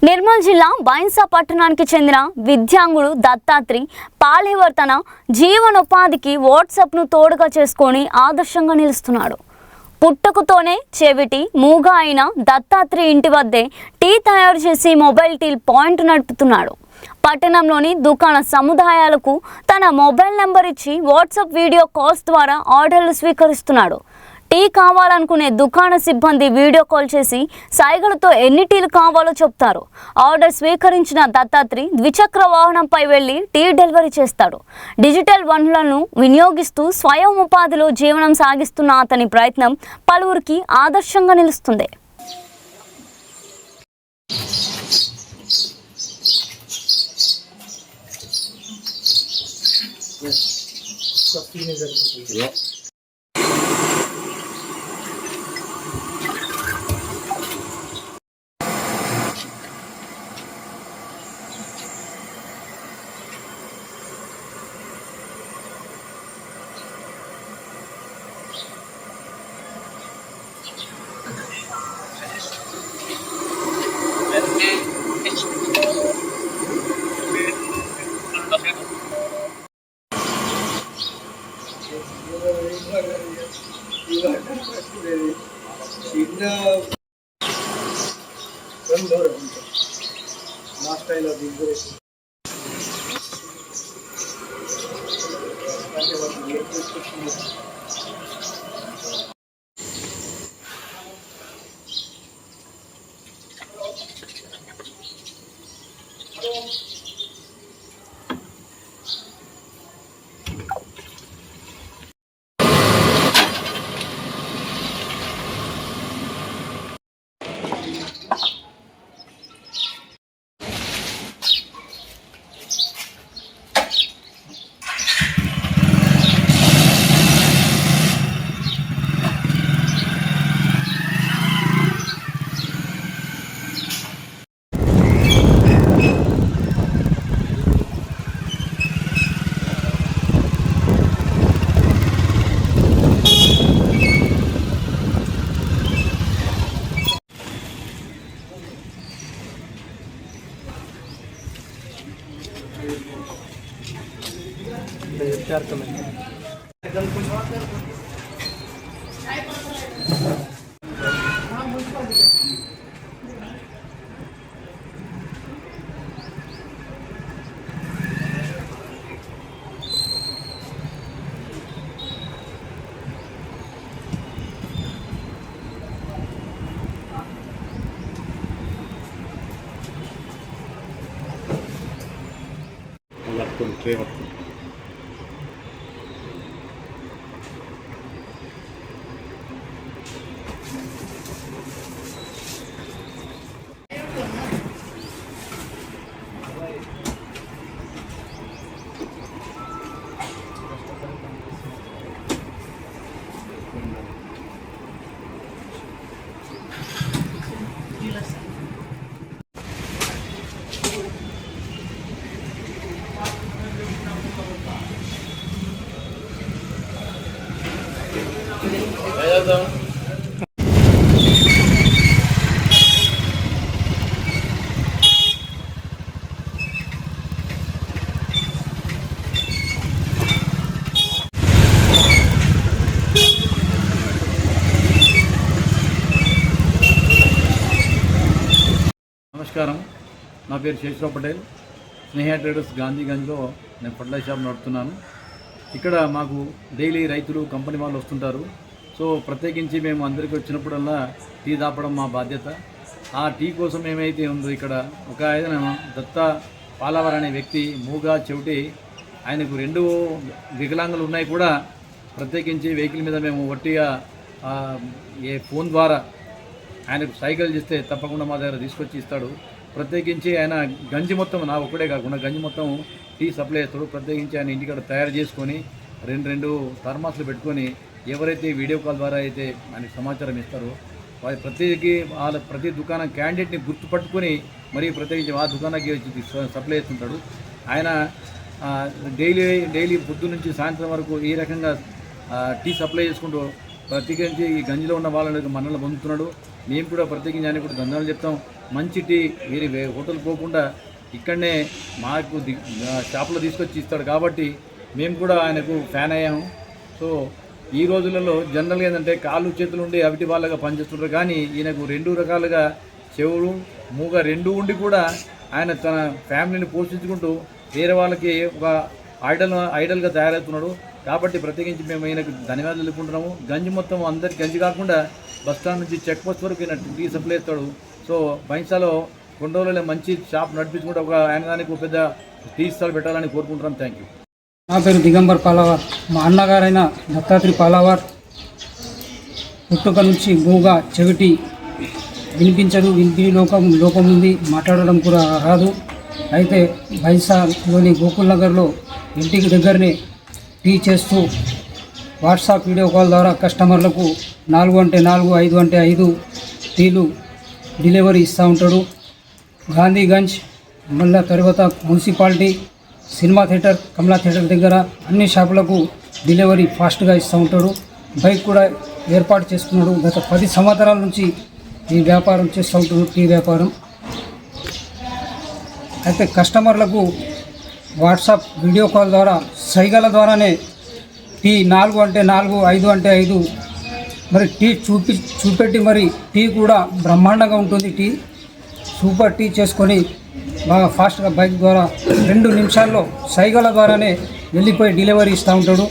నిర్మల్ జిల్లా బైన్సా పట్టణానికి చెందిన విద్యాంగుడు దత్తాత్రి పాలేవర్ తన జీవనోపాధికి వాట్సాప్ను తోడుగా చేసుకొని ఆదర్శంగా నిలుస్తున్నాడు. పుట్టుకతోనే చెవిటి మూగా అయిన దత్తాత్రి ఇంటి వద్దే టీ తయారు చేసి మొబైల్ టీ పాయింట్ నడుపుతున్నాడు. పట్టణంలోని దుకాణ సముదాయాలకు తన మొబైల్ నెంబర్ ఇచ్చి వాట్సాప్ వీడియో కాల్స్ ద్వారా ఆర్డర్లు స్వీకరిస్తున్నాడు. టీ కావాలనుకునే దుకాణ సిబ్బంది వీడియో కాల్ చేసి సైగలతో ఎన్ని టీలు కావాలో చెప్తారు. ఆర్డర్ స్వీకరించిన దత్తాత్రి ద్విచక్ర వాహనంపై వెళ్లి టీ డెలివరీ చేస్తాడు. డిజిటల్ వనరులను వినియోగిస్తూ స్వయం ఉపాధిలో జీవనం సాగిస్తున్న అతని ప్రయత్నం పలువురికి ఆదర్శంగా నిలుస్తుంది. నమస్కారం, నా పేరు శేషరావు పటేల్. స్నేహ ట్రేడర్స్ గాంధీగంజ్లో నేను ఫర్టిలైజర్ షాప్ నడుపుతున్నాను. ఇక్కడ మాకు డైలీ రైతులు కంపెనీ వాళ్ళు వస్తుంటారు. సో ప్రత్యేకించి మేము అందరికీ వచ్చినప్పుడల్లా టీ తాపడం మా బాధ్యత. ఆ టీ కోసం ఏమైతే ఉందో ఇక్కడ ఒక ఆయన దత్తా పాలవర్ అనే వ్యక్తి మూగా చెవిటి, ఆయనకు 2 వికలాంగులు ఉన్నాయి కూడా. ప్రత్యేకించి వెహికల్ మీద మేము వట్టిగా ఫోన్ ద్వారా ఆయనకు సైకిల్ చేస్తే తప్పకుండా మా దగ్గర తీసుకొచ్చి ఇస్తాడు. ప్రత్యేకించి ఆయన గంజి మొత్తం నా ఒక్కడే కాకుండా గంజి మొత్తం టీ సప్లై చేస్తాడు. ప్రత్యేకించి ఆయన ఇంటికాడ తయారు చేసుకొని 2 థర్మాస్లు పెట్టుకొని ఎవరైతే వీడియో కాల్ ద్వారా అయితే ఆయనకు సమాచారం ఇస్తారో వారి ప్రతి దుకాణం క్యాండిడేట్ని గుర్తుపట్టుకొని మరి ప్రత్యేకించి ఆ దుకాణానికి వచ్చి సప్లై చేస్తుంటాడు. ఆయన డైలీ పొద్దు నుంచి సాయంత్రం వరకు ఈ రకంగా టీ సప్లై చేసుకుంటూ ప్రత్యేకించి ఈ గంజిలో ఉన్న వాళ్ళని మనల్ని పొందుతున్నాడు. మేము కూడా ప్రత్యేకించి ఆయన కూడా ధన్యవాదాలు చెప్తాం. మంచి టీ వేరే హోటల్ పోకుండా ఇక్కడనే మాకు షాపులో తీసుకొచ్చి ఇస్తాడు కాబట్టి మేము కూడా ఆయనకు ఫ్యాన్ అయ్యాము. సో ఈ రోజులలో జనరల్గా ఏంటంటే కాళ్ళు చేతులు ఉండి అవిటి వాళ్ళగా పనిచేస్తుంటారు, కానీ ఈయనకు 2 రకాలుగా చెవులు మూగ 2 ఉండి కూడా ఆయన తన ఫ్యామిలీని పోషించుకుంటూ వేరే వాళ్ళకి ఒక ఐడల్గా తయారవుతున్నాడు. కాబట్టి ప్రత్యేకించి మేము ఆయనకు ధన్యవాదాలు తెలుపుకుంటున్నాము. గంజి మొత్తం అందరికి గంజి కాకుండా బస్టాండ్ నుంచి చెక్ పోస్ట్ వరకు ఈయన టీ సప్లై ఇస్తాడు. సో బైన్సాలో కొన్ని రోజులలో మంచి షాప్ నడిపించుకుంటే ఒక ఆయనదానికి ఒక పెద్ద టీ స్టాల్ పెట్టాలని కోరుకుంటున్నాం. Thank you. నా పేరు దిగంబర్ పాలవార్. మా అన్నగారైన దత్తాత్రి పాలవార్ పుట్టుక నుంచి మూగా చెవిటి, వినిపించదు, వినిపిని లోపం ఉంది, మాట్లాడడం కూడా రాదు. అయితే బైన్సాలోని గోకుల్ నగర్లో ఇంటికి దగ్గరనే టీ చేస్తూ వాట్సాప్ వీడియో కాల్ ద్వారా కస్టమర్లకు 4 అంటే 4, 5 అంటే 5 టీలు డెలివరీ ఇస్తూ ఉంటాడు. గాంధీగంజ్, మళ్ళీ తర్వాత మున్సిపాలిటీ, సినిమా థియేటర్, కమలా థియేటర్ దగ్గర అన్ని షాపులకు డెలివరీ ఫాస్ట్గా ఇస్తూ ఉంటాడు. బైక్ కూడా ఏర్పాటు చేసుకున్నాడు. గత 10 సంవత్సరాల నుంచి ఈ వ్యాపారం చేస్తూ ఉంటాడు, టీ వ్యాపారం. అయితే కస్టమర్లకు వాట్సాప్ వీడియో కాల్ ద్వారా సైగల ద్వారానే టీ 4 అంటే 4, 5 అంటే 5 మరి టీ చూపెట్టి మరి టీ కూడా బ్రహ్మాండంగా ఉంటుంది. టీ సూపర్ టీ చేసుకొని బాగా ఫాస్ట్గా బైక్ ద్వారా 2 నిమిషాల్లో సైగల ద్వారానే వెళ్ళిపోయి డెలివరీ ఇస్తూ ఉంటాడు.